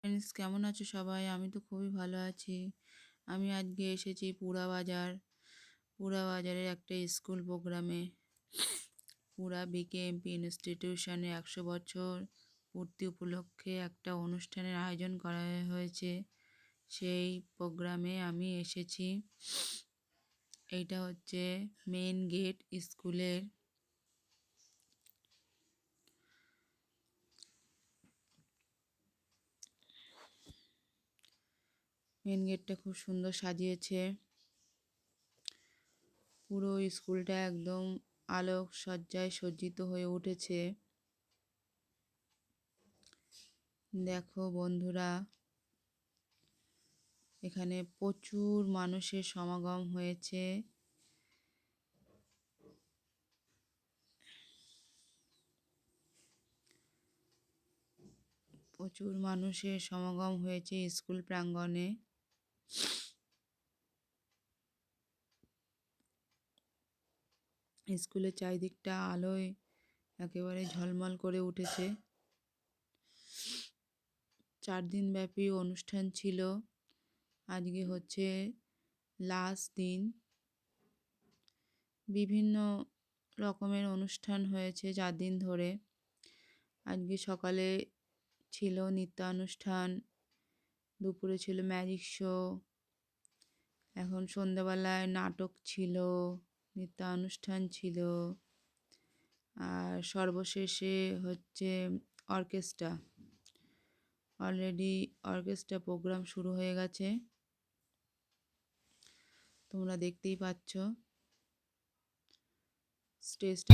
Friends, কেমন আছো সবাই? আমি তো খুবই ভালো আছি। আমি আজকে এসেছি পুরা বাজারের একটা স্কুল প্রোগ্রামে। পুরা বিকেএমপি ইনস্টিটিউশনে 100 বছর পূর্তি উপলক্ষে একটা অনুষ্ঠানের আয়োজন করা হয়েছে। সেই প্রোগ্রামে আমি এসেছি। এইটা হচ্ছে মেন গেট স্কুলের। মেন গেটটা খুব সুন্দর সাজিয়েছে। পুরো স্কুলটা একদম আলোক সজ্জায় সজ্জিত হয়ে উঠেছে। দেখো বন্ধুরা, এখানে প্রচুর মানুষের সমাগম হয়েছে। স্কুল প্রাঙ্গণে। স্কুলের চারিদিকটা আলোয় একেবারে ঝলমল করে উঠেছে। 4 দিন ব্যাপী অনুষ্ঠান ছিল। আজকে হচ্ছে লাস্ট দিন। বিভিন্ন রকমের অনুষ্ঠান হয়েছে 4 দিন ধরে। আজকে সকালে ছিল নৃত্যানুষ্ঠান, দুপুরে ছিল ম্যাজিক শো, এখন সন্ধ্যাবেলায় নাটক ছিল, নৃত্যানুষ্ঠান ছিল, আর সর্বশেষে হচ্ছে অর্কেস্ট্রা। অলরেডি অর্কেস্ট্রা প্রোগ্রাম শুরু হয়ে গেছে, তোমরা দেখতেই পাচ্ছ স্টেজটা।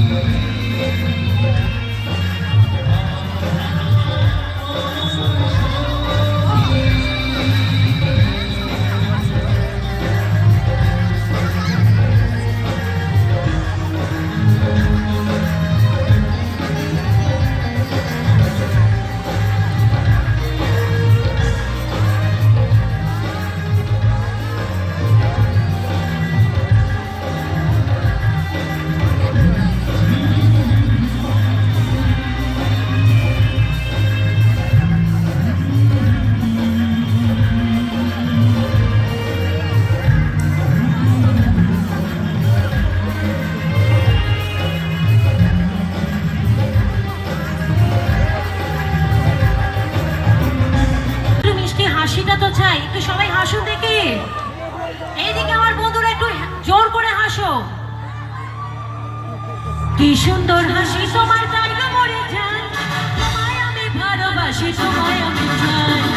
হাসিটা তো চাই, একটু সবাই হাসুন দেখি। এইদিকে আমার বন্ধুরা একটু জোর করে হাসো। কি সুন্দর হাসি তোমার, জায়গা মরে যায়, তোমায় আমি ভালোবাসি, তোমায় আমি চাই।